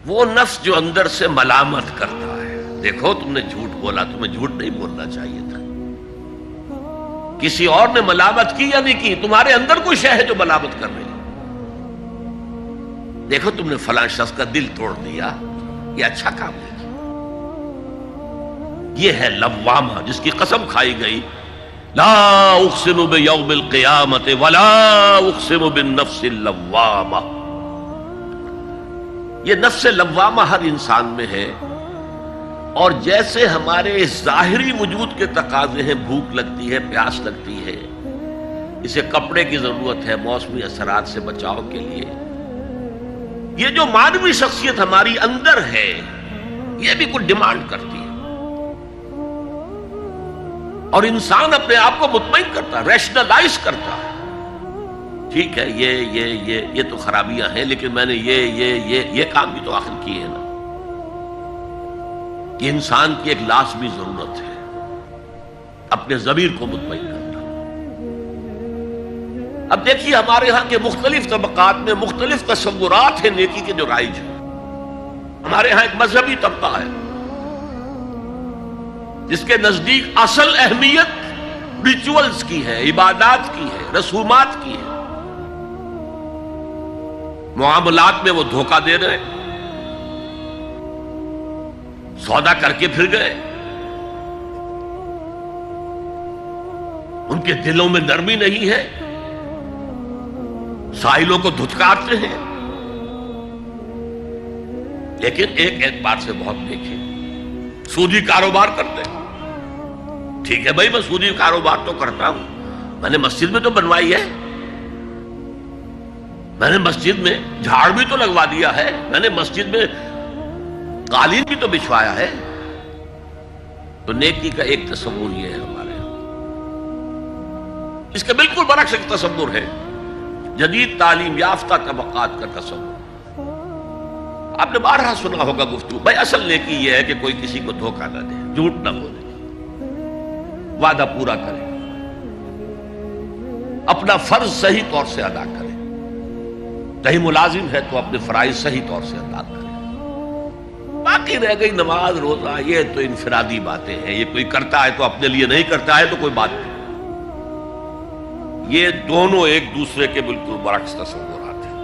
وہ نفس جو اندر سے ملامت کرتا ہے، دیکھو تم نے جھوٹ بولا، تمہیں جھوٹ نہیں بولنا چاہیے تھا. کسی اور نے ملامت کی یا نہیں کی، تمہارے اندر کوئی شے ہے جو ملامت کر رہی ہے. دیکھو تم نے فلاں شخص کا دل توڑ دیا، یہ اچھا کام نہیں کیا. یہ ہے لوامہ جس کی قسم کھائی گئی، لا اقسم بیوم القیامت ولا اقسم بالنفس اللوامہ. یہ نفس لوامہ ہر انسان میں ہے، اور جیسے ہمارے ظاہری وجود کے تقاضے ہیں، بھوک لگتی ہے، پیاس لگتی ہے، اسے کپڑے کی ضرورت ہے موسمی اثرات سے بچاؤ کے لیے، یہ جو مانوی شخصیت ہماری اندر ہے یہ بھی کچھ ڈیمانڈ کرتی ہے. اور انسان اپنے آپ کو مطمئن کرتا ہے، ریشنلائز کرتا ہے، ٹھیک ہے یہ تو خرابیاں ہیں، لیکن میں نے یہ کام بھی تو آخر کیے ہیں نا. یہ انسان کی ایک لازمی ضرورت ہے، اپنے ضمیر کو مطمئن کرنا. اب دیکھیے ہمارے ہاں کے مختلف طبقات میں مختلف تصورات ہیں نیکی کے جو رائج ہیں. ہمارے ہاں ایک مذہبی طبقہ ہے جس کے نزدیک اصل اہمیت ریچولز کی ہے، عبادات کی ہے، رسومات کی ہے. معاملات میں وہ دھوکہ دے رہے ہیں، سودا کر کے پھر گئے، ان کے دلوں میں نرمی نہیں ہے، سائلوں کو دھتکارتے ہیں. لیکن ایک اعتبار سے بہت دیکھیں، سودی کاروبار کرتے ہیں. ٹھیک ہے بھائی، میں سودی کاروبار تو کرتا ہوں، میں نے مسجد میں تو بنوائی ہے، میں نے مسجد میں جھاڑ بھی تو لگوا دیا ہے، میں نے مسجد میں قالین بھی تو بچھوایا ہے. تو نیکی کا ایک تصور یہ ہے ہمارے یہاں. اس کے بالکل برعکس ایک تصور ہے جدید تعلیم یافتہ طبقات کا تصور. آپ نے بارہا سنا ہوگا گفتگو، بھائی اصل نیکی یہ ہے کہ کوئی کسی کو دھوکہ نہ دے، جھوٹ نہ بولے، وعدہ پورا کرے، اپنا فرض صحیح طور سے ادا کرے، کہیں ملازم ہے تو اپنے فرائض صحیح طور سے ادا کرے. باقی رہ گئی نماز روزہ، یہ تو انفرادی باتیں ہیں، یہ کوئی کرتا ہے تو اپنے لیے نہیں کرتا ہے تو کوئی بات نہیں. یہ دونوں ایک دوسرے کے بالکل برعکس تصورات ہیں.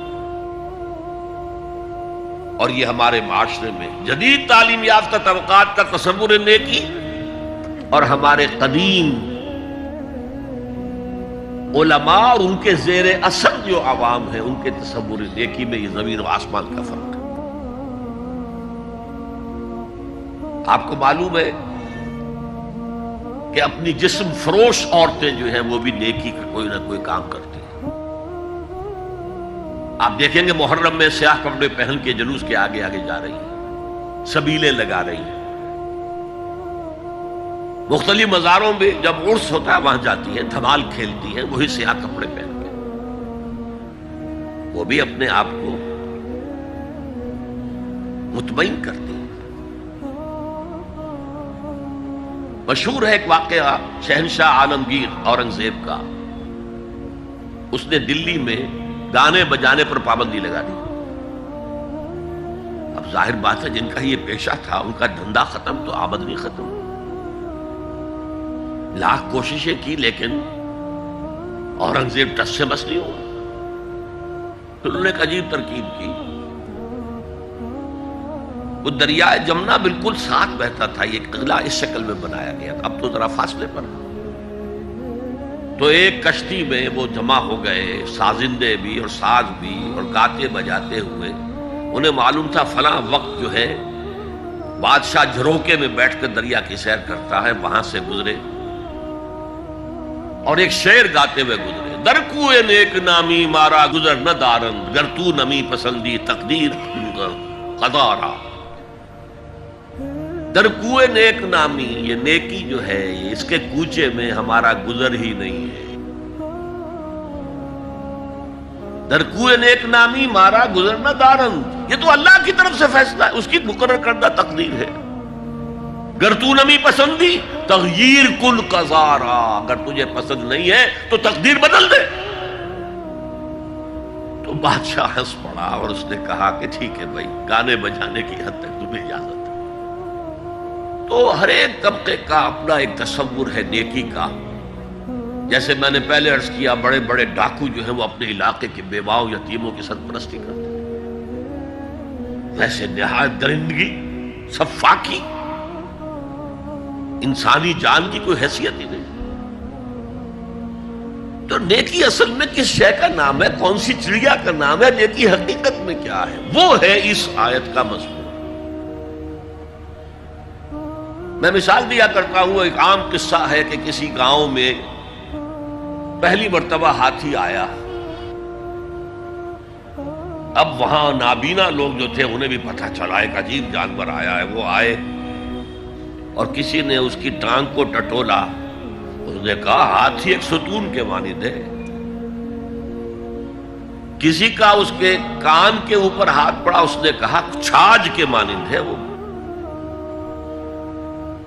اور یہ ہمارے معاشرے میں جدید تعلیم یافتہ طبقات کا تصور نیکی اور ہمارے قدیم علماء اور ان کے زیر اثر جو عوام ہیں ان کے تصور نیکی میں یہ زمین و آسمان کا فرق ہے. آپ کو معلوم ہے کہ اپنی جسم فروش عورتیں جو ہیں وہ بھی نیکی کا کوئی نہ کوئی کام کرتی ہیں. آپ دیکھیں گے محرم میں سیاہ کپڑے پہن کے جلوس کے آگے آگے جا رہی ہیں، سبیلیں لگا رہی ہیں. مختلف مزاروں میں جب عرس ہوتا ہے وہاں جاتی ہیں، دھمال کھیلتی ہیں، وہی سیاہ کپڑے پہن کے. وہ بھی اپنے آپ کو مطمئن کرتی ہیں. مشہور ہے ایک واقعہ شہنشاہ عالمگیر اورنگزیب کا. اس نے دلی میں گانے بجانے پر پابندی لگا دی. اب ظاہر بات ہے جن کا یہ پیشہ تھا ان کا دھندا ختم تو آمدنی ختم. لاکھ کوششیں کی لیکن اورنگزیب ٹس سے بس نہیں ہوا. پھر انہوں نے ایک عجیب ترکیب کی. وہ دریائے جمنا بالکل ساتھ بہتا تھا، یہ قلعہ اس شکل میں بنایا گیا تھا، اب تو ذرا فاصلے پر. تو ایک کشتی میں وہ جمع ہو گئے، سازندے بھی اور ساز بھی، اور گاتے بجاتے ہوئے. انہیں معلوم تھا فلاں وقت جو ہے بادشاہ جھروکے میں بیٹھ کر دریا کی سیر کرتا ہے، وہاں سے گزرے اور ایک شعر گاتے ہوئے گزرے. در کوئے نیک نامی مارا گزر نہ دارند، گر تو نمی پسندی تقدیر قدارا. در کوئے نیک نامی، یہ نیکی جو ہے اس کے کوچے میں ہمارا گزر ہی نہیں ہے. در کوئے نیک نامی مارا گزر نہ دارند، یہ تو اللہ کی طرف سے فیصلہ ہے، اس کی مقرر کردہ تقدیر ہے. گر تو نمی پسندی تغییر کل قضارا، اگر تجھے پسند نہیں ہے تو تقدیر بدل دے. تو بادشاہ ہنس پڑا اور اس نے کہا کہ ٹھیک ہے بھائی، گانے بجانے کی حد تک تمہیں اجازت ہے۔ تو ہر ایک طبقے کا اپنا ایک تصور ہے نیکی کا۔ جیسے میں نے پہلے عرض کیا، بڑے بڑے ڈاکو جو ہیں وہ اپنے علاقے کے بیواؤں یتیموں کی سرپرستی کرتے ہیں، ویسے نہایت درندگی، سفاکی، انسانی جان کی کوئی حیثیت ہی نہیں۔ تو نیکی اصل میں کس شے کا نام ہے، کون سی چڑیا کا نام ہے، نیکی حقیقت میں کیا ہے، وہ ہے اس آیت کا مضمون۔ میں مثال دیا کرتا ہوں، ایک عام قصہ ہے کہ کسی گاؤں میں پہلی مرتبہ ہاتھی آیا۔ اب وہاں نابینا لوگ جو تھے انہیں بھی پتہ چلا ایک عجیب جانور آیا ہے۔ وہ آئے اور کسی نے اس کی ٹانگ کو ٹٹولا۔ اس نے کہا ہاتھی ایک ستون کے مانند ہے۔ کسی کا اس کے کان کے اوپر ہاتھ پڑا، اس نے کہا چھاج کے مانند ہے وہ۔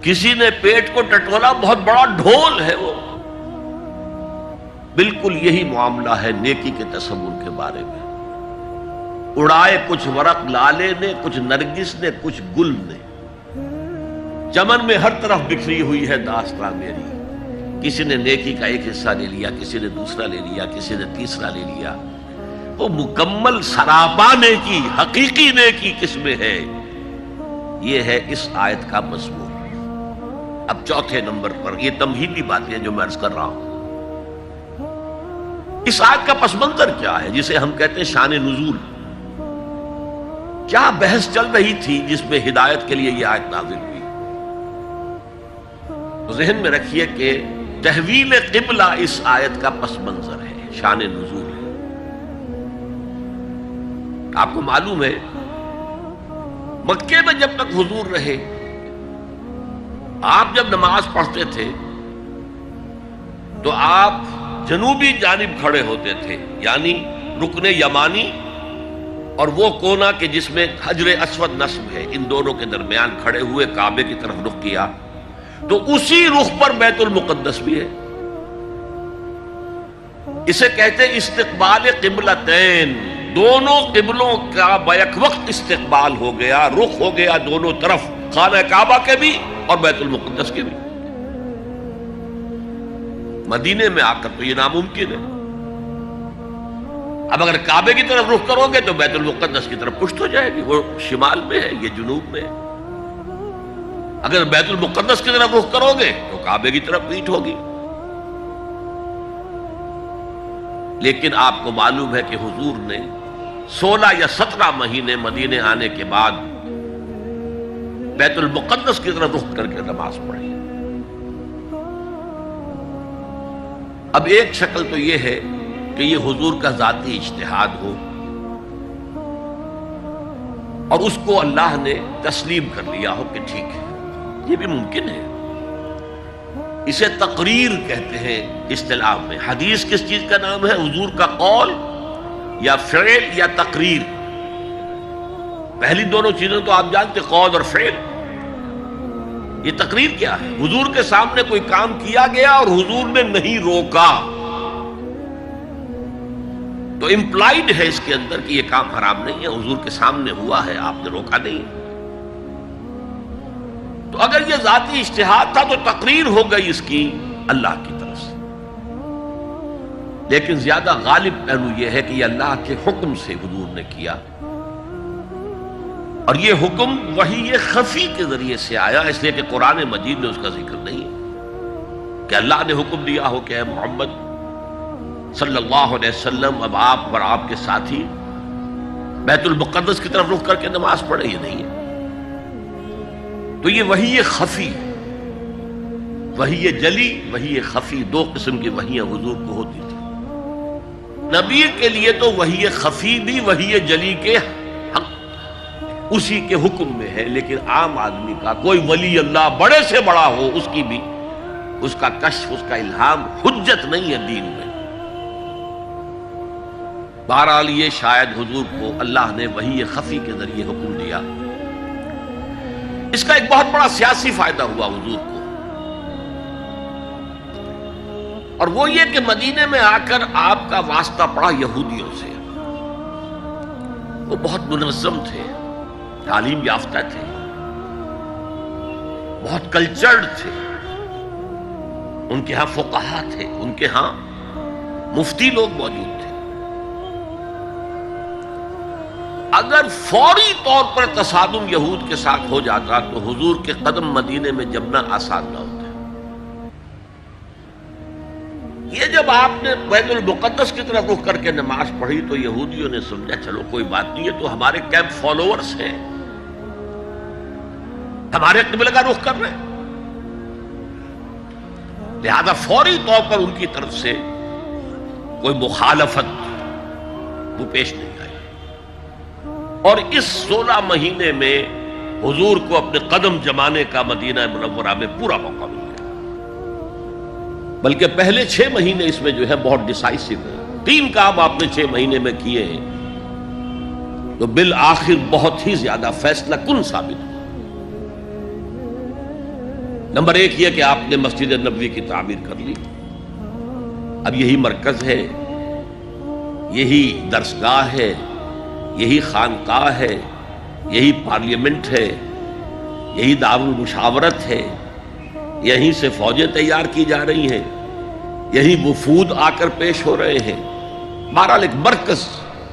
کسی نے پیٹ کو ٹٹولا، بہت بڑا ڈھول ہے وہ۔ بالکل یہی معاملہ ہے نیکی کے تصور کے بارے میں۔ اڑائے کچھ ورق لالے نے، کچھ نرگس نے، کچھ گل نے، چمن میں ہر طرف بکھری ہوئی ہے داستان میری۔ کسی نے نیکی کا ایک حصہ لے لیا، کسی نے دوسرا لے لیا، کسی نے تیسرا لے لیا۔ وہ مکمل سراپا نیکی، حقیقی نیکی کس میں ہے، یہ ہے اس آیت کا مضمون۔ اب چوتھے نمبر پر یہ تمہیدی باتیں جو میں عرض کر رہا ہوں، اس آیت کا پس منظر کیا ہے جسے ہم کہتے ہیں شان نزول؟ کیا بحث چل رہی تھی جس میں ہدایت کے لیے یہ آیت نازل ہوئی؟ تو ذہن میں رکھیے کہ تحویل قبلہ اس آیت کا پس منظر ہے، شان نزول ہے۔ آپ کو معلوم ہے مکے میں جب تک حضور رہے، آپ جب نماز پڑھتے تھے تو آپ جنوبی جانب کھڑے ہوتے تھے، یعنی رکن یمانی اور وہ کونا کہ جس میں حجر اسود نصب ہے، ان دونوں کے درمیان کھڑے ہوئے کعبے کی طرف رخ کیا، تو اسی رخ پر بیت المقدس بھی ہے۔ اسے کہتے ہیں استقبال قبلتین، دونوں قبلوں کا بیک وقت استقبال ہو گیا، رخ ہو گیا دونوں طرف، خانہ کعبہ کے بھی اور بیت المقدس کے بھی۔ مدینے میں آ کر تو یہ ناممکن ہے۔ اب اگر کعبے کی طرف رخ کرو گے تو بیت المقدس کی طرف پشت ہو جائے گی، وہ شمال میں ہے، یہ جنوب میں ہے۔ اگر بیت المقدس کی طرف رخ کرو گے تو کعبے کی طرف پیٹھ ہوگی۔ لیکن آپ کو معلوم ہے کہ حضور نے 16 یا 17 مہینے مدینے آنے کے بعد بیت المقدس کی طرف رخ کر کے نماز پڑھی۔ اب ایک شکل تو یہ ہے کہ یہ حضور کا ذاتی اجتہاد ہو اور اس کو اللہ نے تسلیم کر لیا ہو کہ ٹھیک ہے، یہ بھی ممکن ہے۔ اسے تقریر کہتے ہیں اصطلاح میں۔ حدیث کس چیز کا نام ہے؟ حضور کا قول یا فعل یا تقریر۔ پہلی دونوں چیزیں تو آپ جانتے، قول اور فعل۔ یہ تقریر کیا ہے؟ حضور کے سامنے کوئی کام کیا گیا اور حضور نے نہیں روکا، تو امپلائڈ ہے اس کے اندر کہ یہ کام حرام نہیں ہے، حضور کے سامنے ہوا ہے، آپ نے روکا نہیں۔ تو اگر یہ ذاتی اجتہاد تھا تو تقریر ہو گئی اس کی اللہ کی طرف سے، لیکن زیادہ غالب پہلو یہ ہے کہ یہ اللہ کے حکم سے حضور نے کیا، اور یہ حکم وحی خفی کے ذریعے سے آیا، اس لیے کہ قرآن مجید میں اس کا ذکر نہیں ہے کہ اللہ نے حکم دیا ہو کہ اے محمد صلی اللہ علیہ وسلم اب آپ اور آپ کے ساتھی بیت المقدس کی طرف رخ کر کے نماز پڑھے، یہ نہیں ہے۔ تو یہ وحی خفی، وحی جلی، وحی خفی، دو قسم کی وحیاں حضور کو ہوتی تھی۔ نبی کے لیے تو وحی خفی بھی وحی جلی کے اسی کے حکم میں ہے، لیکن عام آدمی کا کوئی ولی اللہ بڑے سے بڑا ہو، اس کی بھی اس کا کشف، اس کا الہام حجت نہیں ہے دین میں۔ بہرحال یہ شاید حضور کو اللہ نے وحی خفی کے ذریعے حکم دیا۔ اس کا ایک بہت بڑا سیاسی فائدہ ہوا حضور کو، اور وہ یہ کہ مدینے میں آ کر آپ کا واسطہ پڑا یہودیوں سے۔ وہ بہت منظم تھے، تعلیم یافتہ تھے، بہت کلچرڈ تھے، ان کے ہاں فقہا تھے، ان کے ہاں مفتی لوگ موجود تھے۔ اگر فوری طور پر تصادم یہود کے ساتھ ہو جاتا تو حضور کے قدم مدینے میں جمنا آسان نہ ہوتا۔ یہ جب آپ نے بیت المقدس کی طرف رخ کر کے نماز پڑھی تو یہودیوں نے سمجھا چلو کوئی بات نہیں، یہ تو ہمارے کیمپ فالوورز ہیں، ہمارے قبلہ کا رخ کر رہے ہیں، لہذا فوری طور پر ان کی طرف سے کوئی مخالفت وہ پیش نہیں آئی، اور اس 16 مہینے میں حضور کو اپنے قدم جمانے کا مدینہ منورہ میں پورا موقع مل گیا۔ بلکہ پہلے 6 مہینے اس میں جو ہے بہت ڈیسائسو ہے، 3 کام آپ نے 6 مہینے میں کیے ہیں تو بالآخر بہت ہی زیادہ فیصلہ کن ثابت ہوا۔ نمبر 1 یہ کہ آپ نے مسجد نبوی کی تعمیر کر لی، اب یہی مرکز ہے، یہی درسگاہ ہے، یہی خانقاہ ہے، یہی پارلیمنٹ ہے، یہی دارالمشاورت ہے، یہیں سے فوجیں تیار کی جا رہی ہیں، یہی وفود آ کر پیش ہو رہے ہیں، بہرحال ایک مرکز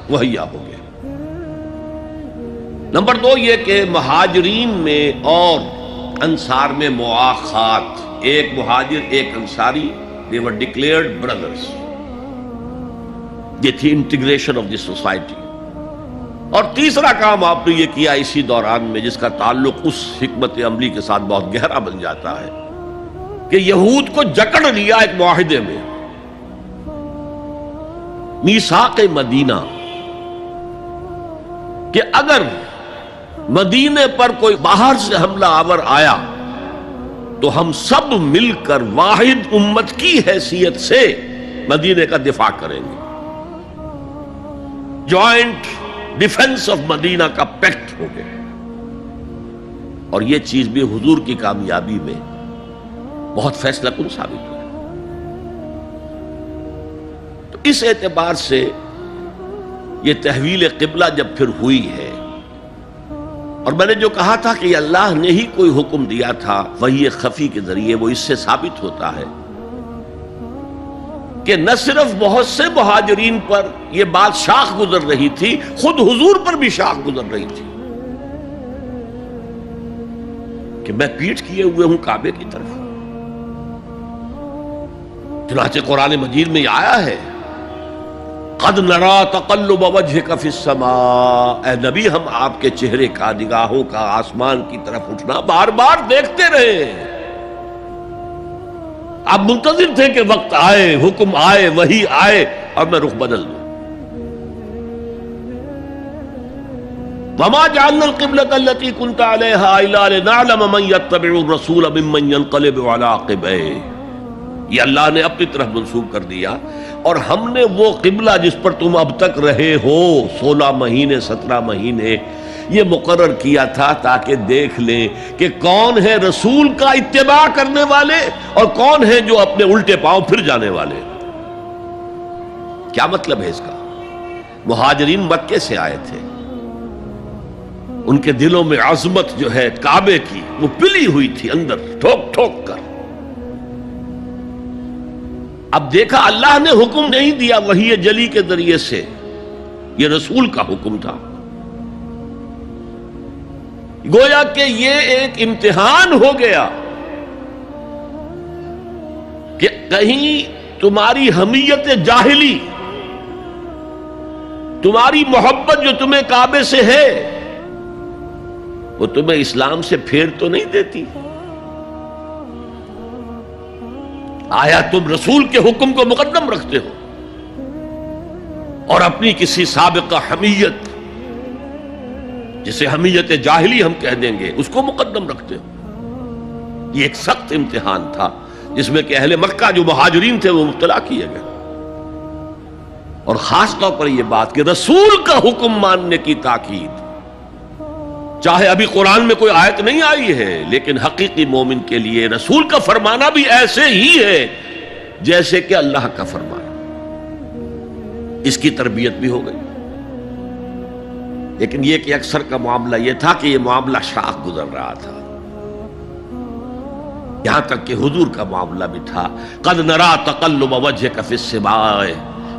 مہیا ہو گیا۔ نمبر 2 یہ کہ مہاجرین میں اور انصار میں مواخات، ایک مہاجر ایک Ansari, they were declared brothers، یہ تھی انٹیگریشن آف دی سوسائٹی۔ اور تیسرا کام آپ نے یہ کیا اسی دوران میں جس کا تعلق اس حکمت عملی کے ساتھ بہت گہرا بن جاتا ہے کہ یہود کو جکڑ لیا ایک معاہدے میں، میثاق مدینہ، کہ اگر مدینے پر کوئی باہر سے حملہ آور آیا تو ہم سب مل کر واحد امت کی حیثیت سے مدینے کا دفاع کریں گے۔ جوائنٹ ڈیفنس آف مدینہ کا پیکٹ ہو گیا، اور یہ چیز بھی حضور کی کامیابی میں بہت فیصلہ کن ثابت ہوئی۔ تو اس اعتبار سے یہ تحویل قبلہ جب پھر ہوئی ہے، اور میں نے جو کہا تھا کہ اللہ نے ہی کوئی حکم دیا تھا وحی خفی کے ذریعے، وہ اس سے ثابت ہوتا ہے کہ نہ صرف بہت سے مہاجرین پر یہ بات شاخ گزر رہی تھی، خود حضور پر بھی شاخ گزر رہی تھی کہ میں پیٹھ کیے ہوئے ہوں کعبے کی طرف۔ چنانچہ قرآن مجید میں یہ آیا ہے قد نرا تقلب وجهك في السماء، اے نبی ہم آپ کے چہرے کا، نگاہوں کا آسمان کی طرف اٹھنا بار بار دیکھتے رہے ہیں۔ آپ منتظر تھے کہ وقت آئے، حکم آئے، وحی آئے اور میں رخ بدل دوں۔ وما جعلنا القبلة التي كنت عليها الا لنعلم من يتبع الرسول ممن ينقلب على عقبيه، یہ اللہ نے اپنی طرف منسوب کر دیا، اور ہم نے وہ قبلہ جس پر تم اب تک رہے ہو 16 مہینے 17 مہینے یہ مقرر کیا تھا تاکہ دیکھ لیں کہ کون ہے رسول کا اتباع کرنے والے اور کون ہے جو اپنے الٹے پاؤں پھر جانے والے۔ کیا مطلب ہے اس کا؟ مہاجرین مکے سے آئے تھے، ان کے دلوں میں عظمت جو ہے کعبے کی وہ پلی ہوئی تھی اندر ٹھوک ٹھوک کر۔ اب دیکھا اللہ نے حکم نہیں دیا وحی جلی کے ذریعے سے، یہ رسول کا حکم تھا، گویا کہ یہ ایک امتحان ہو گیا کہ کہیں تمہاری حمیت جاہلی، تمہاری محبت جو تمہیں کعبے سے ہے وہ تمہیں اسلام سے پھیر تو نہیں دیتی؟ آیا تم رسول کے حکم کو مقدم رکھتے ہو اور اپنی کسی سابقہ حمیت، جسے حمیت جاہلی ہم کہہ دیں گے، اس کو مقدم رکھتے ہو؟ یہ ایک سخت امتحان تھا جس میں کہ اہل مکہ جو مہاجرین تھے وہ مبتلا کیے گئے، اور خاص طور پر یہ بات کہ رسول کا حکم ماننے کی تاکید، چاہے ابھی قرآن میں کوئی آیت نہیں آئی ہے لیکن حقیقی مومن کے لیے رسول کا فرمانا بھی ایسے ہی ہے جیسے کہ اللہ کا فرمانا۔ اس کی تربیت بھی ہو گئی۔ لیکن یہ کہ اکثر کا معاملہ یہ تھا کہ یہ معاملہ شاخ گزر رہا تھا، یہاں تک کہ حضور کا معاملہ بھی تھا قد نرا تقلب وجهك في السماء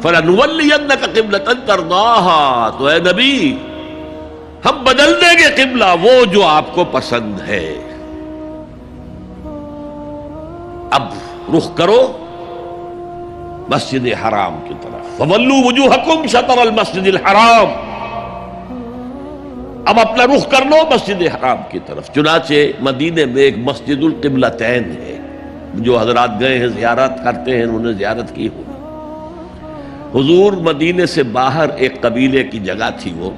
فلنولینک قبلۃ ترضاها، تو اے نبی ہم بدل دیں گے قبلہ وہ جو آپ کو پسند ہے، اب رخ کرو مسجد حرام کی طرف، فولوا وجوہکم شطر المسجد الحرام، اب اپنا رخ کر لو مسجد حرام کی طرف۔ چنانچہ مدینے میں ایک مسجد القبلتین ہے، جو حضرات گئے ہیں زیارت کرتے ہیں انہوں نے زیارت کی ہوگی۔ حضور مدینے سے باہر ایک قبیلے کی جگہ تھی، وہ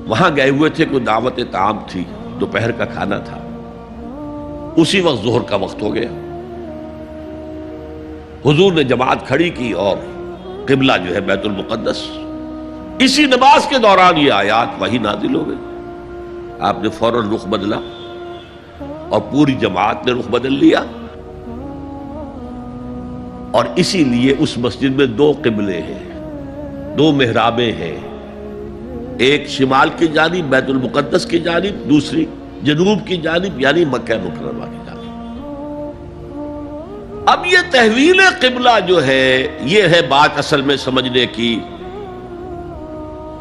وہاں گئے ہوئے تھے، کوئی دعوت طعام تھی، دوپہر کا کھانا تھا، اسی وقت ظہر کا وقت ہو گیا۔ حضور نے جماعت کھڑی کی اور قبلہ جو ہے بیت المقدس، اسی نماز کے دوران یہ آیات وہی نازل ہو گئی، آپ نے فوراً رخ بدلا اور پوری جماعت نے رخ بدل لیا، اور اسی لیے اس مسجد میں دو قبلے ہیں، دو محرابیں ہیں، ایک شمال کی جانب بیت المقدس کی جانب، دوسری جنوب کی جانب یعنی مکہ مکرمہ کی جانب۔ اب یہ تحویل قبلہ جو ہے یہ ہے بات اصل میں سمجھنے کی،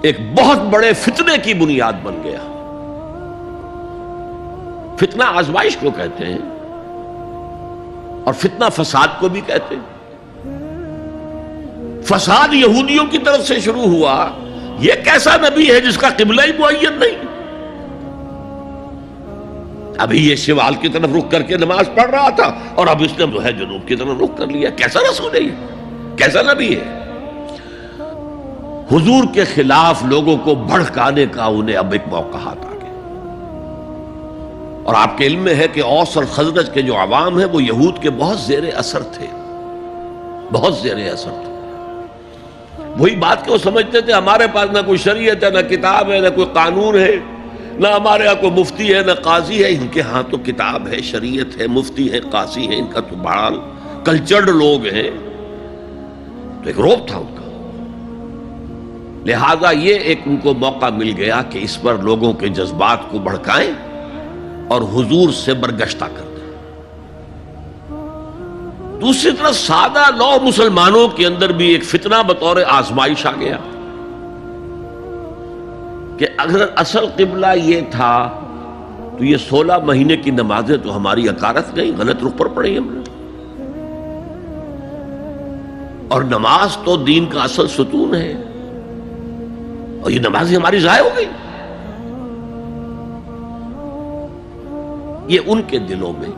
ایک بہت بڑے فتنے کی بنیاد بن گیا۔ فتنہ آزمائش کو کہتے ہیں اور فتنہ فساد کو بھی کہتے ہیں۔ فساد یہودیوں کی طرف سے شروع ہوا، یہ کیسا نبی ہے جس کا قبلہ ہی معین نہیں؟ ابھی یہ شمال کی طرف رخ کر کے نماز پڑھ رہا تھا اور اب اس نے جو ہے جنوب کی طرف رخ کر لیا، کیسا رسول ہے یہ؟ کیسا نبی ہے؟ حضور کے خلاف لوگوں کو بھڑکانے کا انہیں اب ایک موقع ہاتھ آ گیا، اور آپ کے علم میں ہے کہ اوس اور خزرج کے جو عوام ہیں وہ یہود کے بہت زیر اثر تھے، بہت زیر اثر تھے۔ وہی بات کہ وہ سمجھتے تھے ہمارے پاس نہ کوئی شریعت ہے، نہ کتاب ہے، نہ کوئی قانون ہے، نہ ہمارے ہاں کوئی مفتی ہے، نہ قاضی ہے۔ ان کے ہاں تو کتاب ہے، شریعت ہے، مفتی ہے، قاضی ہے، ان کا تو بڑا کلچرڈ لوگ ہیں، تو ایک روب تھا ان کا۔ لہذا یہ ایک ان کو موقع مل گیا کہ اس پر لوگوں کے جذبات کو بھڑکائیں اور حضور سے برگشتہ کر دیں۔ دوسری طرف سادہ لو مسلمانوں کے اندر بھی ایک فتنہ بطور آزمائش آ گیا کہ اگر اصل قبلہ یہ تھا تو یہ 16 مہینے کی نمازیں تو ہماری اکارت گئی، غلط رخ پر پڑی ہم نے، اور نماز تو دین کا اصل ستون ہے، اور یہ نمازیں ہماری ضائع ہو گئی۔ یہ ان کے دلوں میں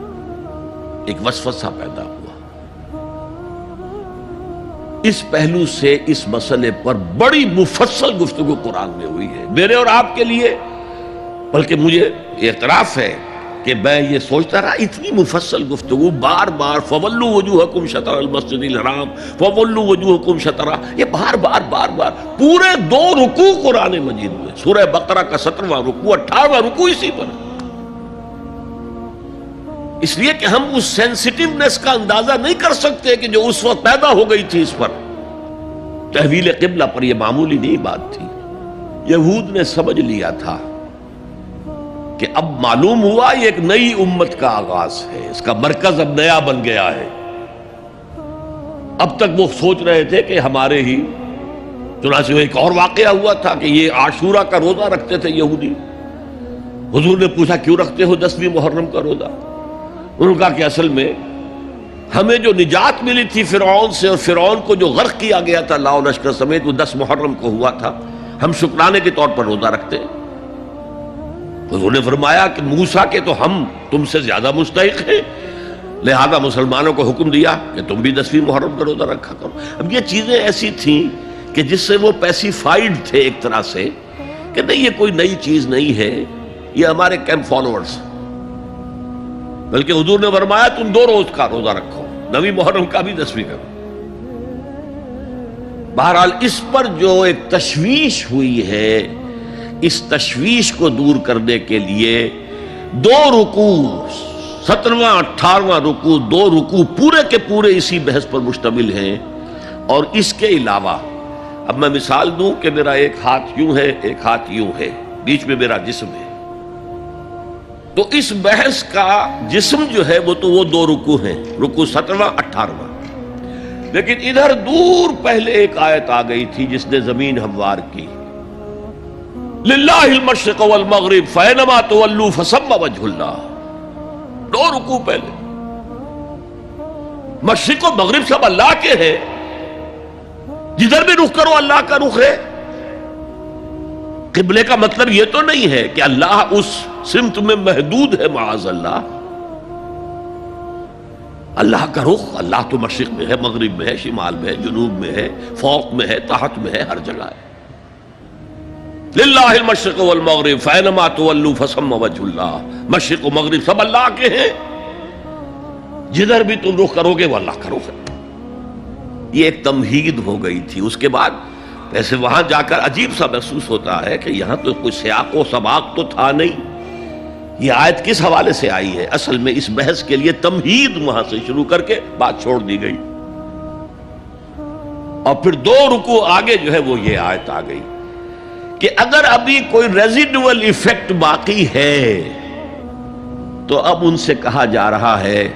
ایک وسوسہ پیدا ہوا۔ اس پہلو سے اس مسئلے پر بڑی مفصل گفتگو قرآن میں ہوئی ہے، میرے اور آپ کے لیے، بلکہ مجھے اعتراف ہے کہ میں یہ سوچتا رہا اتنی مفصل گفتگو بار بار فولوا وجوہکم شطر المسجد الحرام، فولوا وجوہکم شطرہ، یہ بار بار پورے 2 رکوع قرآن مجید میں، سورہ بقرہ کا 17واں رکوع، 18واں رکوع اسی پر، اس لیے کہ ہم اس سینسٹیونیس کا اندازہ نہیں کر سکتے کہ جو اس وقت پیدا ہو گئی تھی اس پر۔ تحویل قبلہ پر یہ معمولی نہیں بات تھی، یہود نے سمجھ لیا تھا کہ اب معلوم ہوا یہ ایک نئی امت کا آغاز ہے، اس کا مرکز اب نیا بن گیا ہے۔ اب تک وہ سوچ رہے تھے کہ ہمارے ہی، چنانچہ ایک اور واقعہ ہوا تھا کہ یہ عاشورہ کا روزہ رکھتے تھے یہودی۔ حضور نے پوچھا کیوں رکھتے ہو 10ویں محرم کا روزہ؟ انہوں نے کہا کہ اصل میں ہمیں جو نجات ملی تھی فرعون سے، اور فرعون کو جو غرق کیا گیا تھا لاؤ لشکر سمیت، وہ 10 محرم کو ہوا تھا، ہم شکرانے کے طور پر روزہ رکھتے ہیں۔ حضور نے فرمایا کہ موسیٰ کے تو ہم تم سے زیادہ مستحق ہیں، لہذا مسلمانوں کو حکم دیا کہ تم بھی 10ویں محرم کا روزہ رکھا کرو۔ اب یہ چیزیں ایسی تھیں کہ جس سے وہ پیسیفائیڈ تھے ایک طرح سے کہ نہیں یہ کوئی نئی چیز نہیں ہے، یہ ہمارے کیمپ فالوورز، بلکہ حضور نے فرمایا تم 2 روز کا روزہ رکھو، 9ویں محرم کا بھی 10ویں کا۔ بہرحال اس پر جو ایک تشویش ہوئی ہے، اس تشویش کو دور کرنے کے لیے 2 رکوع، 17واں 18واں رکوع، 2 رکوع پورے کے پورے اسی بحث پر مشتمل ہیں، اور اس کے علاوہ اب میں مثال دوں کہ میرا ایک ہاتھ یوں ہے، ایک ہاتھ یوں ہے، بیچ میں میرا جسم ہے، تو اس بحث کا جسم جو ہے وہ تو وہ دو رکوع ہیں، رکوع 17واں 18واں، لیکن ادھر دور پہلے ایک آیت آ گئی تھی جس نے زمین ہموار کی، للہ المشرق والمغرب فینما تولوا فثم وجہ اللہ، دو رکوع پہلے، مشرق و مغرب سب اللہ کے ہیں، جدھر بھی رخ کرو اللہ کا رخ ہے۔ قبلے کا مطلب یہ تو نہیں ہے کہ اللہ اس سمت میں محدود ہے، معاذ اللہ، اللہ کا رخ، اللہ تو مشرق میں ہے، مغرب میں ہے، شمال میں ہے، جنوب میں ہے، فوق میں ہے، تحت میں ہے، ہر جگہ ہے۔ للہ المشرق والمغرب فینما تولوا فثم وجہ اللہ، مشرق و مغرب سب اللہ کے ہیں، جدھر بھی تم رخ کرو گے وہ اللہ کا رخ ہے۔ یہ ایک تمہید ہو گئی تھی۔ اس کے بعد ویسے وہاں جا کر عجیب سا محسوس ہوتا ہے کہ یہاں تو کوئی سیاق و سباق تو تھا نہیں، یہ آیت کس حوالے سے آئی ہے؟ اصل میں اس بحث کے لیے تمہید وہاں سے شروع کر کے بات چھوڑ دی گئی، اور پھر دو رکوع آگے جو ہے وہ یہ آیت آ گئی کہ اگر ابھی کوئی ریزیڈول ایفیکٹ باقی ہے تو اب ان سے کہا جا رہا ہے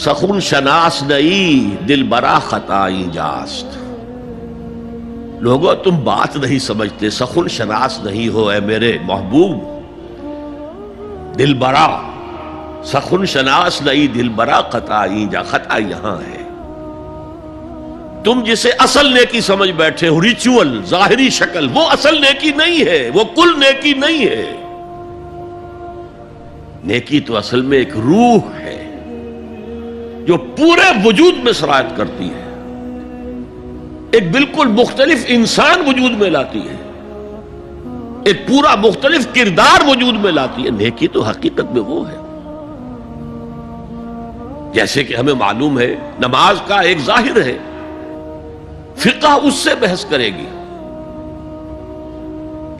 سخن شناس نئی دل برا خطائی جاست، لوگو تم بات نہیں سمجھتے، سخن شناس نہیں ہو اے میرے محبوب، دل برا، سخن شناس نئی دل برا خطائی جا، خطا یہاں ہے، تم جسے اصل نیکی سمجھ بیٹھے ہو، ریچول، ظاہری شکل، وہ اصل نیکی نہیں ہے، وہ کل نیکی نہیں ہے۔ نیکی تو اصل میں ایک روح ہے جو پورے وجود میں سرایت کرتی ہے، ایک بالکل مختلف انسان وجود میں لاتی ہے، ایک پورا مختلف کردار وجود میں لاتی ہے۔ نیکی تو حقیقت میں وہ ہے، جیسے کہ ہمیں معلوم ہے نماز کا ایک ظاہر ہے، فقہ اس سے بحث کرے گی،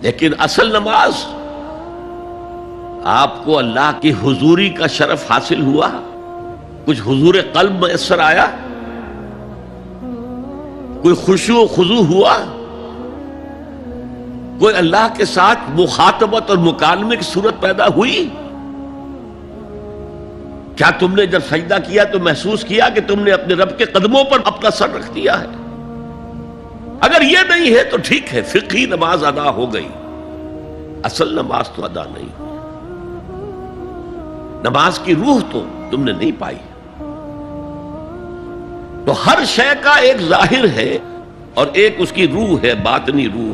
لیکن اصل نماز آپ کو اللہ کی حضوری کا شرف حاصل ہوا، کچھ حضور قلب میسر آیا، کوئی خشوع و خضوع ہوا، کوئی اللہ کے ساتھ مخاطبت اور مکالمے کی صورت پیدا ہوئی؟ کیا تم نے جب سجدہ کیا تو محسوس کیا کہ تم نے اپنے رب کے قدموں پر اپنا سر رکھ دیا ہے؟ اگر یہ نہیں ہے تو ٹھیک ہے، فقہی نماز ادا ہو گئی، اصل نماز تو ادا نہیں ہوئی، نماز کی روح تو تم نے نہیں پائی۔ تو ہر شے کا ایک ظاہر ہے اور ایک اس کی روح ہے، باطنی روح۔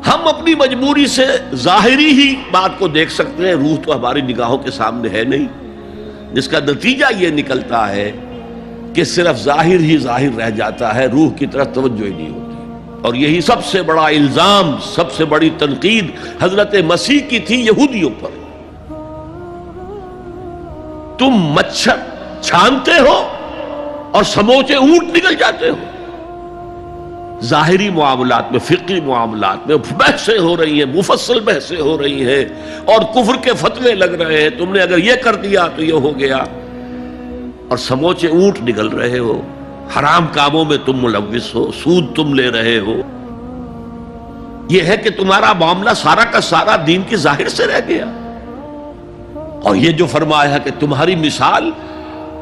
ہم اپنی مجبوری سے ظاہری ہی بات کو دیکھ سکتے ہیں، روح تو ہماری نگاہوں کے سامنے ہے نہیں، جس کا نتیجہ یہ نکلتا ہے کہ صرف ظاہر ہی ظاہر رہ جاتا ہے، روح کی طرف توجہ ہی نہیں ہوتی۔ اور یہی سب سے بڑا الزام، سب سے بڑی تنقید حضرت مسیح کی تھی یہودیوں پر۔ تم مچھر چھانتے ہو اور سموچے اونٹ نکل جاتے ہو۔ ظاہری معاملات میں، فقہی معاملات میں بحثیں ہو رہی ہیں، مفصل بحثیں ہو رہی ہیں، اور کفر کے فتوے لگ رہے ہیں، تم نے اگر یہ کر دیا تو یہ ہو گیا، اور سموچے اونٹ نکل رہے ہو، حرام کاموں میں تم ملوث ہو، سود تم لے رہے ہو۔ یہ ہے کہ تمہارا معاملہ سارا کا سارا دین کی ظاہر سے رہ گیا۔ اور یہ جو فرمایا ہے کہ تمہاری مثال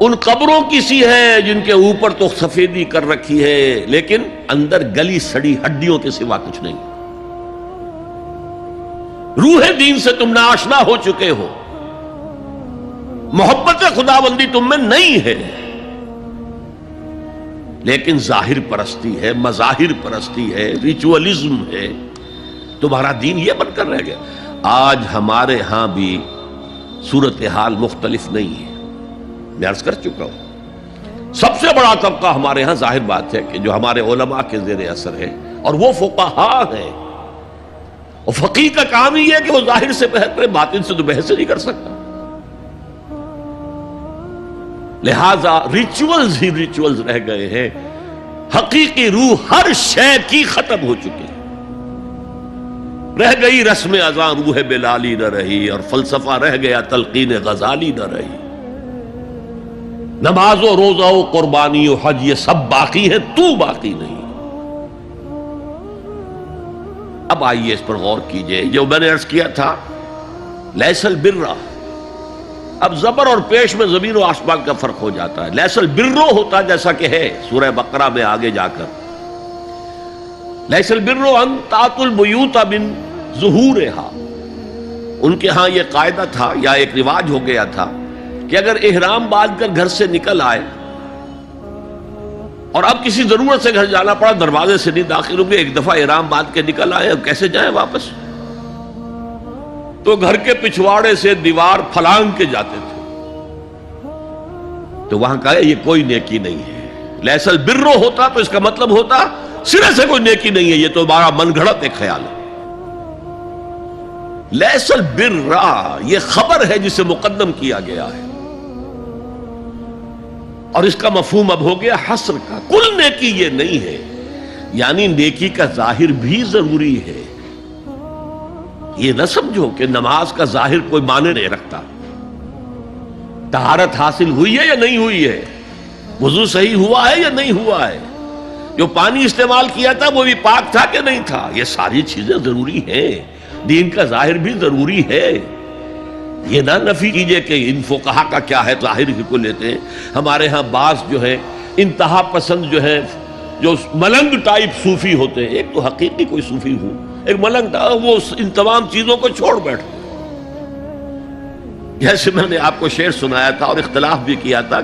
ان قبروں کی سی ہے جن کے اوپر تو سفیدی کر رکھی ہے لیکن اندر گلی سڑی ہڈیوں کے سوا کچھ نہیں۔ روح دین سے تم ناآشنا ہو چکے ہو، محبت خداوندی تم میں نہیں ہے، لیکن ظاہر پرستی ہے، مظاہر پرستی ہے، ریچولزم ہے، تمہارا دین یہ بن کر رہ گیا۔ آج ہمارے ہاں بھی صورتحال مختلف نہیں ہے، میں عرض کر چکا ہوں۔ سب سے بڑا طبقہ ہمارے ہاں ظاہر بات ہے کہ جو ہمارے علماء کے زیر اثر ہے، اور وہ فقہاء ہیں، اور فقیہ کا کام ہی ہے کہ وہ ظاہر سے بحث کرے، باطن سے تو بحث نہیں کر سکتا۔ لہذا ریچولز ہی ریچولز رہ گئے ہیں، حقیقی روح ہر شے کی ختم ہو چکی ہے۔ رہ گئی رسم اذاں روح بلالی نہ رہی، اور فلسفہ رہ گیا تلقین غزالی نہ رہی۔ نماز و روزہ و قربانی و حج یہ سب باقی ہے، تو باقی نہیں۔ اب آئیے اس پر غور کیجئے، جو میں نے عرض کیا تھا لیس البر، اب زبر اور پیش میں زمین و آسمان کا فرق ہو جاتا ہے۔ لیس البر ہوتا جیسا کہ ہے سورہ بقرہ میں آگے جا کر، لیس البر ان تاتوا البیوت من ظہورہا، ان کے ہاں یہ قاعدہ تھا یا ایک رواج ہو گیا تھا کہ اگر احرام باندھ کر گھر سے نکل آئے اور اب کسی ضرورت سے گھر جانا پڑا، دروازے سے نہیں داخل ہوں گے، ایک دفعہ احرام باندھ کے نکل آئے، اب کیسے جائیں واپس؟ تو گھر کے پچھواڑے سے دیوار پھلانگ کے جاتے تھے۔ تو وہاں کہا یہ کوئی نیکی نہیں ہے۔ لیس البر ہوتا تو اس کا مطلب ہوتا سرے سے کوئی نیکی نہیں ہے، یہ تو ہمارا من گھڑت ایک خیال ہے۔ لیس البر یہ خبر ہے جسے مقدم کیا گیا ہے، اور اس کا مفہوم اب ہو گیا حصر کا، کل نیکی یہ نہیں ہے، یعنی نیکی کا ظاہر بھی ضروری ہے۔ یہ نہ سمجھو کہ نماز کا ظاہر کوئی معنی نہیں رکھتا، طہارت حاصل ہوئی ہے یا نہیں ہوئی ہے، وضو صحیح ہوا ہے یا نہیں ہوا ہے، جو پانی استعمال کیا تھا وہ بھی پاک تھا کہ نہیں تھا، یہ ساری چیزیں ضروری ہیں، دین کا ظاہر بھی ضروری ہے۔ یہ نہ نفی کیجئے کہ ان فقہا کا کیا ہے، ظاہر ہی کو لیتے ہیں۔ ہمارے ہاں بعض جو ہے انتہا پسند جو ہے، جو ملنگ ٹائپ صوفی ہوتے ہیں، ایک تو حقیقی کوئی صوفی ہو، ایک ملنگ تھا، وہ ان تمام چیزوں کو چھوڑ بیٹھتے۔ جیسے میں نے آپ کو شعر سنایا تھا اور اختلاف بھی کیا تھا،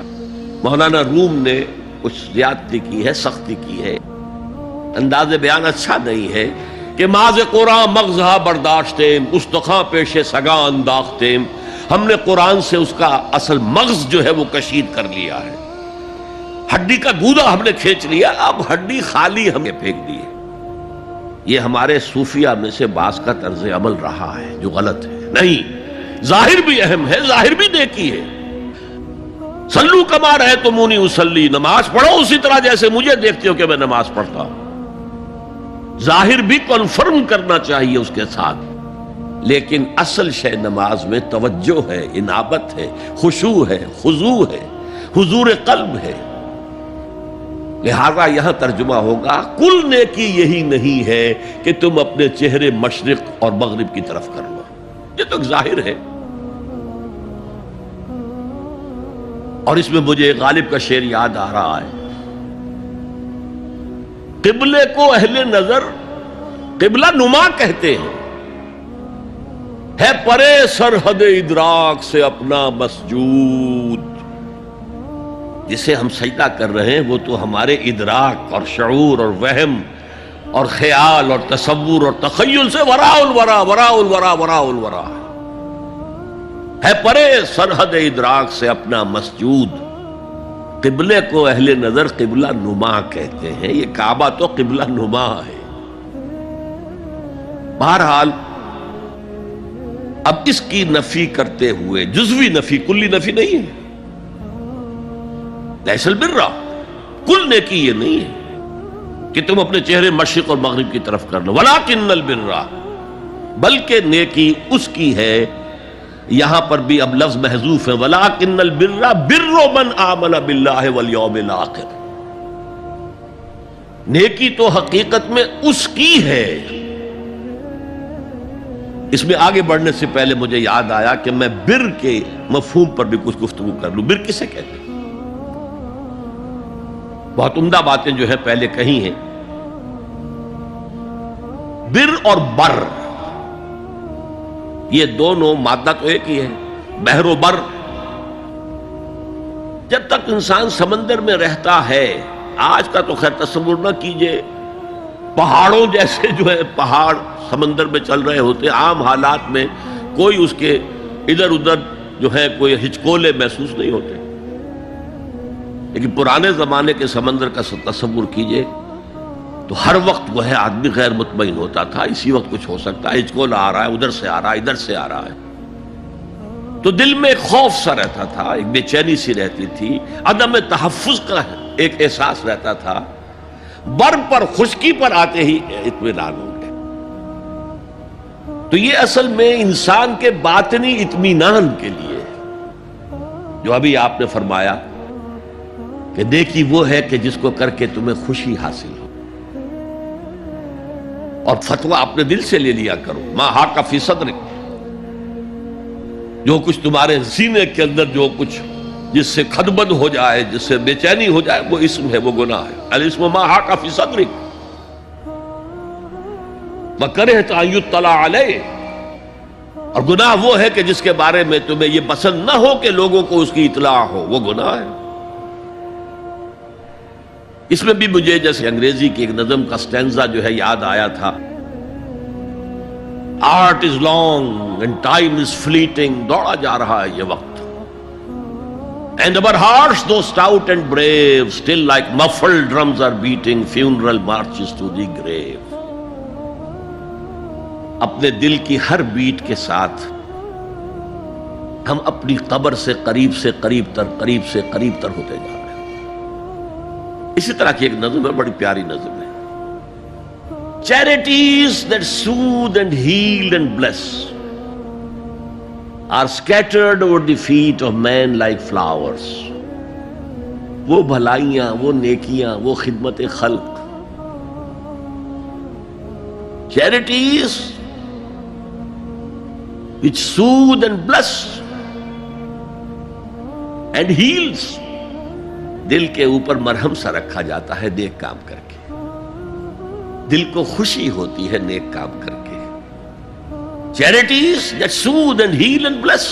مولانا روم نے کچھ زیادتی کی ہے، سختی کی ہے، انداز بیان اچھا نہیں ہے کہ ماز قرآن مغزہ برداشتیم استخاں پیش سگاں انداختیم، ہم نے قرآن سے اس کا اصل مغز جو ہے وہ کشید کر لیا ہے، ہڈی کا گودا ہم نے کھینچ لیا، اب ہڈی خالی ہمیں پھینک دی ہے۔ یہ ہمارے صوفیہ میں سے بعض کا طرز عمل رہا ہے جو غلط ہے۔ نہیں، ظاہر بھی اہم ہے، ظاہر بھی نیکی ہے۔ صلو کما رأیتمونی اصلی، نماز پڑھو اسی طرح جیسے مجھے دیکھتے ہو کہ میں نماز پڑھتا ہوں، ظاہر بھی کنفرم کرنا چاہیے اس کے ساتھ، لیکن اصل شے نماز میں توجہ ہے، انابت ہے، خشوع ہے، خضوع ہے، حضور قلب ہے۔ لہذا یہاں ترجمہ ہوگا کل نیکی یہی نہیں ہے کہ تم اپنے چہرے مشرق اور مغرب کی طرف کر لو، یہ تو ایک ظاہر ہے۔ اور اس میں مجھے غالب کا شعر یاد آ رہا ہے، قبلے کو اہل نظر قبلہ نما کہتے ہیں، ہے پرے سرحد ادراک سے اپنا مسجود، جسے ہم سجدہ کر رہے ہیں وہ تو ہمارے ادراک اور شعور اور وہم اور خیال اور تصور اور تخیل سے وراء الورا وراء الورا وراء الورا ہے، پرے سرحد ادراک سے اپنا مسجود، قبلے کو اہل نظر قبلہ نما کہتے ہیں، یہ کعبہ تو قبلہ نما ہے۔ بہرحال اب اس کی نفی کرتے ہوئے، جزوی نفی، کلی نفی نہیں ہے، لیس البر، کل نیکی یہ نہیں ہے کہ تم اپنے چہرے مشرق اور مغرب کی طرف کر لو، ولکن البر، بلکہ نیکی اس کی ہے، یہاں پر بھی اب لفظ محذوف ہے، ولکن البر بر من آمن باللہ والیوم الآخر، نیکی تو حقیقت میں اس کی ہے۔ اس میں آگے بڑھنے سے پہلے مجھے یاد آیا کہ میں بر کے مفہوم پر بھی کچھ گفتگو کر لوں۔ بر کسے کہتے ہیں؟ بہت عمدہ باتیں جو ہے پہلے کہی ہیں۔ بر اور بر یہ دونوں مادہ تو ایک ہی ہے، بحر و بر۔ جب تک انسان سمندر میں رہتا ہے، آج کا تو خیر تصور نہ کیجئے، پہاڑوں جیسے جو ہے پہاڑ سمندر میں چل رہے ہوتے، عام حالات میں کوئی اس کے ادھر ادھر جو ہے کوئی ہچکولے محسوس نہیں ہوتے، لیکن پرانے زمانے کے سمندر کا تصور کیجئے تو ہر وقت وہ ہے آدمی غیر مطمئن ہوتا تھا، اسی وقت کچھ ہو سکتا ہے، ہچکولا آ رہا ہے، ادھر سے آ رہا ہے، ادھر سے آ رہا ہے، تو دل میں ایک خوف سا رہتا تھا، ایک بے چینی سی رہتی تھی، عدم تحفظ کا ایک احساس رہتا تھا۔ بر پر، خشکی پر آتے ہی اطمینان ہو گئے۔ تو یہ اصل میں انسان کے باطنی اطمینان کے لیے، جو ابھی آپ نے فرمایا کہ نیکی وہ ہے کہ جس کو کر کے تمہیں خوشی حاصل ہو۔ اور فتویٰ اپنے دل سے لے لیا کرو. ما حاک فی صدرک، جو کچھ تمہارے سینے کے اندر جو کچھ جس سے خدبد ہو جائے، جس سے بے چینی ہو جائے، وہ اسم ہے، وہ گناہ ہے. الاسم ما حاک فی صدرک وکرہت ان یطلع علیہ، اور گناہ وہ ہے کہ جس کے بارے میں تمہیں یہ پسند نہ ہو کہ لوگوں کو اس کی اطلاع ہو، وہ گناہ ہے. اس میں بھی مجھے جیسے انگریزی کی ایک نظم کا سٹینزا جو ہے یاد آیا تھا. Art is long and time is fleeting, دوڑا جا رہا ہے یہ وقت. And our hearts though stout and brave still like muffled drums are beating funeral marches to the grave. اپنے دل کی ہر بیٹ کے ساتھ ہم اپنی قبر سے قریب سے قریب تر ہوتے جا رہے ہیں. اسی طرح کی ایک نظم ہے، بڑی پیاری نظم ہے. Charities that soothe and heal and bless are scattered over the feet of men like flowers. وہ بھلائیاں، وہ نیکیاں، وہ خدمت خلق، charities which soothe and bless and heals، دل کے اوپر مرہم سا رکھا جاتا ہے نیک کام کر کے، دل کو خوشی ہوتی ہے نیک کام کر کے. Charities that soothe and heal and bless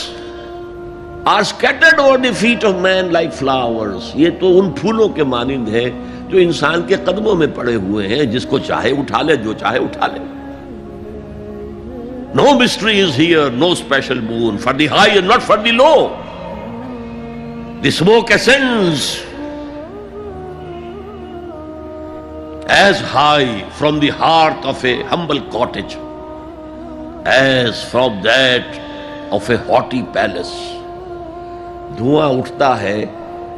are scattered over the feet of men like flowers. یہ تو ان پھولوں کے مانند ہے جو انسان کے قدموں میں پڑے ہوئے ہیں، جس کو چاہے اٹھا لے، جو چاہے اٹھا لے. No mystery is here, no special boon for the high and not for the low. The smoke ascends as high from the hearth of a humble cottage as from that of a haughty palace. دھواں اٹھتا ہے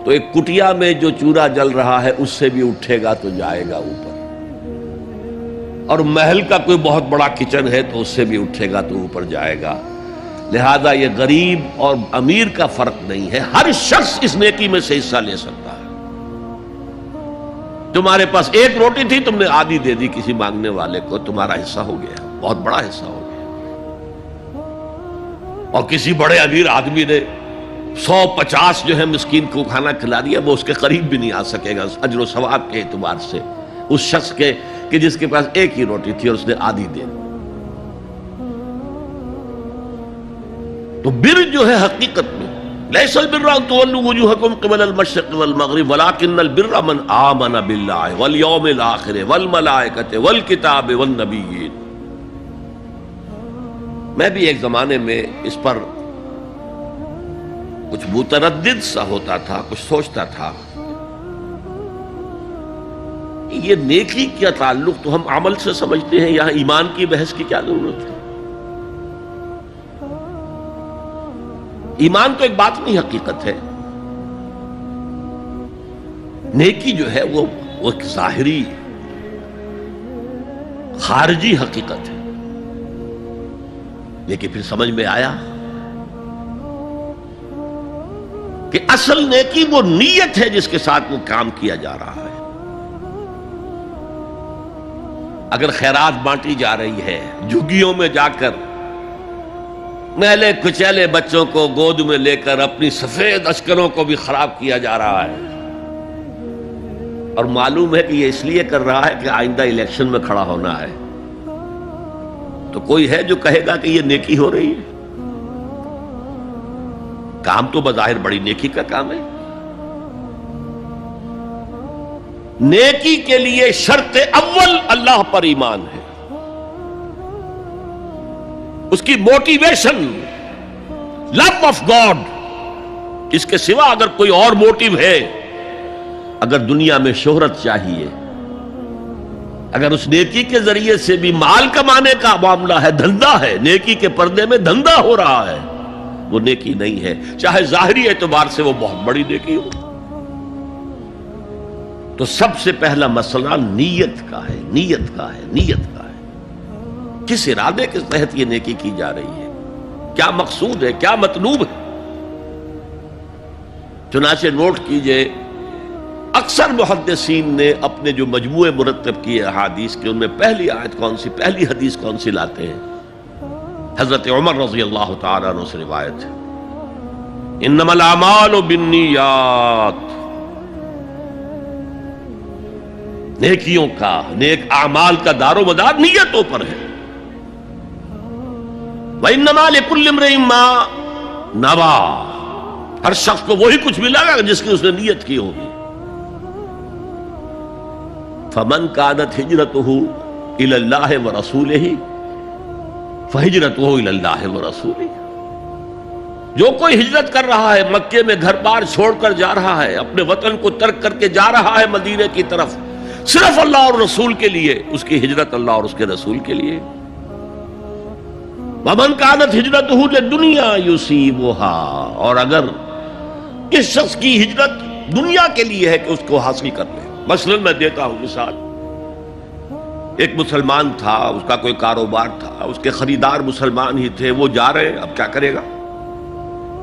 تو ایک کٹیا میں جو چورا جل رہا ہے اس سے بھی اٹھے گا تو جائے گا اوپر، اور محل کا کوئی بہت بڑا کچن ہے تو اس سے بھی اٹھے گا تو اوپر جائے گا. لہذا یہ غریب اور امیر کا فرق نہیں ہے، ہر شخص اس نیکی میں سے حصہ لے سکتا ہے. تمہارے پاس ایک روٹی تھی، تم نے آدھی دے دی کسی مانگنے والے کو، تمہارا حصہ ہو گیا، بہت بڑا حصہ ہو گیا. اور کسی بڑے امیر آدمی نے 150 جو ہے مسکین کو کھانا کھلا دیا، وہ اس کے قریب بھی نہیں آ سکے گا اجر و ثواب کے اعتبار سے اس شخص کے کہ جس کے پاس ایک ہی روٹی تھی اور اس نے آدھی دے. تو بر جو ہے حقیقت میں لیس البر ان تولوا وجوهکم قبل المشرق والمغرب ولكن البر من آمن بالله والیوم الآخر والملائکۃ والکتاب والنبیین. میں بھی ایک زمانے میں اس پر کچھ متردد سا ہوتا تھا، کچھ سوچتا تھا یہ نیکی کا تعلق تو ہم عمل سے سمجھتے ہیں، یہاں ایمان کی بحث کی کیا ضرورت ہے؟ ایمان تو ایک باطنی حقیقت ہے، نیکی جو ہے وہ ایک ظاہری خارجی حقیقت ہے. لیکن پھر سمجھ میں آیا کہ اصل نیکی وہ نیت ہے جس کے ساتھ وہ کام کیا جا رہا ہے. اگر خیرات بانٹی جا رہی ہے، جھگیوں میں جا کر میلے کچیلے بچوں کو گود میں لے کر اپنی سفید اشکروں کو بھی خراب کیا جا رہا ہے، اور معلوم ہے کہ یہ اس لیے کر رہا ہے کہ آئندہ الیکشن میں کھڑا ہونا ہے، تو کوئی ہے جو کہے گا کہ یہ نیکی ہو رہی ہے؟ کام تو بظاہر بڑی نیکی کا کام ہے. نیکی کے لیے شرط اول اللہ پر ایمان ہے، اس کی موٹیویشن لو آف گاڈ. اس کے سوا اگر کوئی اور موٹیو ہے، اگر دنیا میں شہرت چاہیے، اگر اس نیکی کے ذریعے سے بھی مال کمانے کا معاملہ ہے، دھندا ہے، نیکی کے پردے میں دھندا ہو رہا ہے، وہ نیکی نہیں ہے، چاہے ظاہری اعتبار سے وہ بہت بڑی نیکی ہو. تو سب سے پہلا مسئلہ نیت کا ہے، نیت کا ہے، نیت کا ہے. کس ارادے کے تحت یہ نیکی کی جا رہی ہے، کیا مقصود ہے، کیا مطلوب ہے. چنانچہ نوٹ کیجئے اکثر محدثین نے اپنے جو مجموعے مرتب کیے احادیث کے، ان میں پہلی آیت کون سی، پہلی حدیث کون سی لاتے ہیں؟ حضرت عمر رضی اللہ تعالیٰ عنہ سے روایت ہے، انما الاعمال بالنیات، نیکیوں کا، نیک اعمال کا دار و مدار نیتوں پر ہے۔ وانما لکل امرئ ما نویٰ، ہر شخص کو وہی کچھ ملے گا جس کی اس نے نیت کی ہوگی۔ فمن كانت ہجرته الى اللہ ورسولہ فہجرته الى اللہ ورسولہ، جو کوئی ہجرت کر رہا ہے، مکے میں گھر بار چھوڑ کر جا رہا ہے، اپنے وطن کو ترک کر کے جا رہا ہے مدینے کی طرف، صرف اللہ اور رسول کے لیے، اس کی ہجرت اللہ اور اس کے رسول کے لیے۔ ومن كانت ہجرته للدنیا یصیبها، اور اگر اس شخص کی ہجرت دنیا کے لیے ہے کہ اس کو حاصل کر لے، مثلا میں دیتا ہوں مثال، ایک مسلمان تھا، اس کا کوئی کاروبار تھا، اس کے خریدار مسلمان ہی تھے، وہ جا رہے ہیں، اب کیا کرے گا؟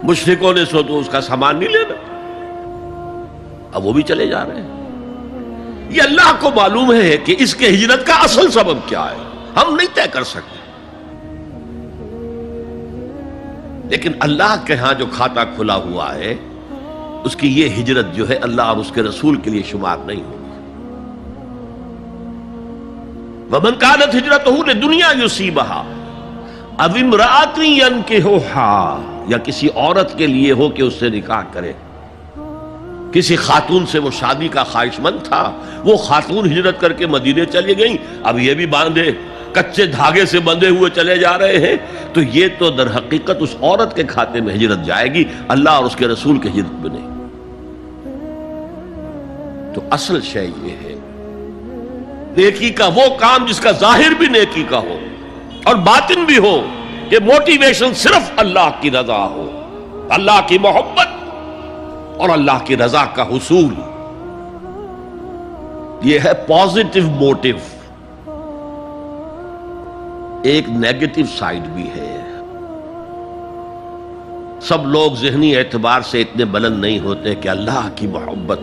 مشرکوں نے سو تو اس کا سامان نہیں لینا، اب وہ بھی چلے جا رہے ہیں۔ یہ اللہ کو معلوم ہے کہ اس کے ہجرت کا اصل سبب کیا ہے، ہم نہیں طے کر سکتے، لیکن اللہ کے ہاں جو کھاتا کھلا ہوا ہے، اس کی یہ ہجرت جو ہے اللہ اور اس کے رسول کے لیے شمار نہیں ہوگی۔ وَمَنْ كَانَتْ هِجْرَتُهُ لِدُنْيَا يُصِيبَهَا أَوْ امْرَأَةٍ يَنْكِحُهَا، یا کسی عورت کے لیے ہو کہ اس سے نکاح کرے، کسی خاتون سے وہ شادی کا خواہش مند تھا، وہ خاتون ہجرت کر کے مدینے چلی گئیں، اب یہ بھی باندھے کچے دھاگے سے بندھے ہوئے چلے جا رہے ہیں، تو یہ تو در حقیقت اس عورت کے کھاتے میں ہجرت جائے گی، اللہ اور اس کے رسول کی ہجرت میں نہیں۔ تو اصل شے یہ ہے، نیکی کا وہ کام جس کا ظاہر بھی نیکی کا ہو اور باطن بھی ہو، کہ موٹیویشن صرف اللہ کی رضا ہو، اللہ کی محبت اور اللہ کی رضا کا حصول، یہ ہے پازیٹو موٹیو۔ ایک نیگیٹو سائیڈ بھی ہے، سب لوگ ذہنی اعتبار سے اتنے بلند نہیں ہوتے کہ اللہ کی محبت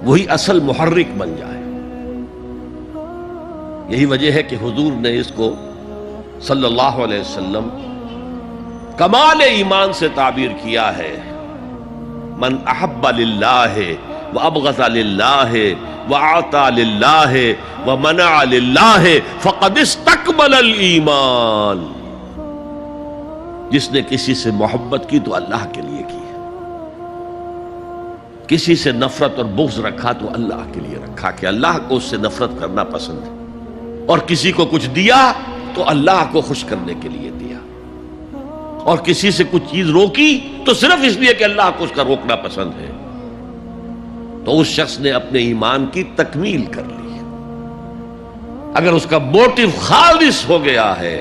وہی اصل محرک بن جائے۔ یہی وجہ ہے کہ حضور نے اس کو صلی اللہ علیہ وسلم کمال ایمان سے تعبیر کیا ہے، من احب للہ وابغض للہ وعطى للہ ومنع للہ فقد استکمل الایمان، جس نے کسی سے محبت کی تو اللہ کے لیے کی ہے، کسی سے نفرت اور بغض رکھا تو اللہ کے لیے رکھا، کہ اللہ کو اس سے نفرت کرنا پسند ہے، اور کسی کو کچھ دیا تو اللہ کو خوش کرنے کے لیے دیا، اور کسی سے کچھ چیز روکی تو صرف اس لیے کہ اللہ کو اس کا روکنا پسند ہے، تو اس شخص نے اپنے ایمان کی تکمیل کر لی۔ اگر اس کا موٹیو خالص ہو گیا ہے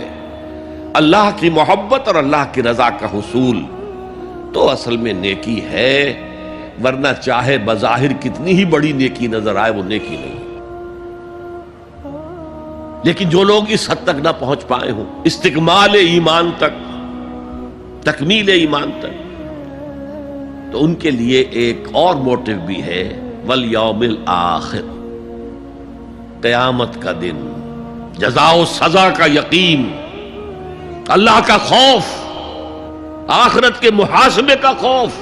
اللہ کی محبت اور اللہ کی رضا کا حصول، تو اصل میں نیکی ہے، ورنہ چاہے بظاہر کتنی ہی بڑی نیکی نظر آئے وہ نیکی نہیں۔ لیکن جو لوگ اس حد تک نہ پہنچ پائے ہوں، استکمال ایمان تک، تکمیل ایمان تک، تو ان کے لیے ایک اور موٹیو بھی ہے، والیوم الآخر، قیامت کا دن، جزا و سزا کا یقین، اللہ کا خوف، آخرت کے محاسبے کا خوف۔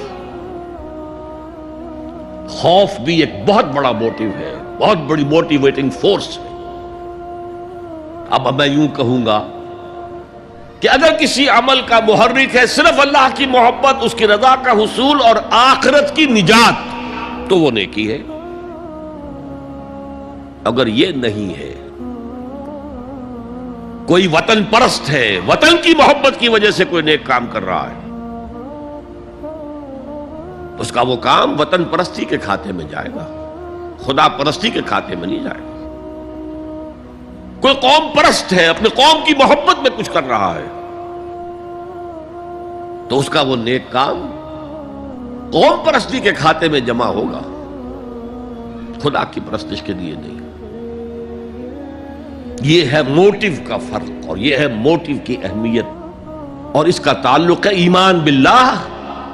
خوف بھی ایک بہت بڑا موٹیو ہے، بہت بڑی موٹیویٹنگ فورس ہے۔ اب میں یوں کہوں گا کہ اگر کسی عمل کا محرک ہے صرف اللہ کی محبت، اس کی رضا کا حصول اور آخرت کی نجات، تو وہ نیکی ہے۔ اگر یہ نہیں ہے، کوئی وطن پرست ہے، وطن کی محبت کی وجہ سے کوئی نیک کام کر رہا ہے، اس کا وہ کام وطن پرستی کے کھاتے میں جائے گا، خدا پرستی کے کھاتے میں نہیں جائے گا۔ کوئی قوم پرست ہے، اپنے قوم کی محبت میں کچھ کر رہا ہے، تو اس کا وہ نیک کام قوم پرستی کے کھاتے میں جمع ہوگا، خدا کی پرستش کے لیے نہیں۔ یہ ہے موٹیو کا فرق، اور یہ ہے موٹیو کی اہمیت، اور اس کا تعلق ہے ایمان باللہ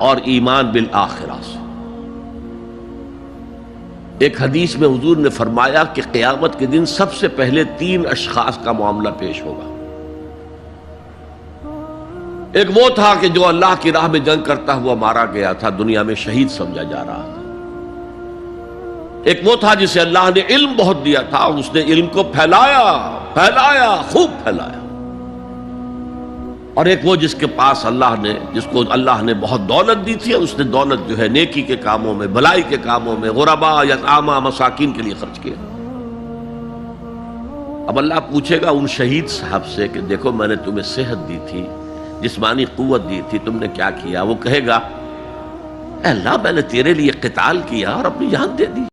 اور ایمان بالآخرہ سے۔ ایک حدیث میں حضور نے فرمایا کہ قیامت کے دن سب سے پہلے 3 اشخاص کا معاملہ پیش ہوگا۔ ایک وہ تھا کہ جو اللہ کی راہ میں جنگ کرتا ہوا مارا گیا تھا، دنیا میں شہید سمجھا جا رہا تھا۔ ایک وہ تھا جسے اللہ نے علم بہت دیا تھا اور اس نے علم کو پھیلایا، خوب پھیلایا۔ اور ایک وہ جس کے پاس جس کو اللہ نے بہت دولت دی تھی اور اس نے دولت جو ہے نیکی کے کاموں میں، بھلائی کے کاموں میں، غربا، یتامیٰ، مساکین کے لیے خرچ کیا۔ اب اللہ پوچھے گا ان شہید صاحب سے کہ دیکھو میں نے تمہیں صحت دی تھی، جسمانی قوت دی تھی، تم نے کیا کیا؟ وہ کہے گا اے اللہ میں نے تیرے لیے قتال کیا اور اپنی جان دے دی۔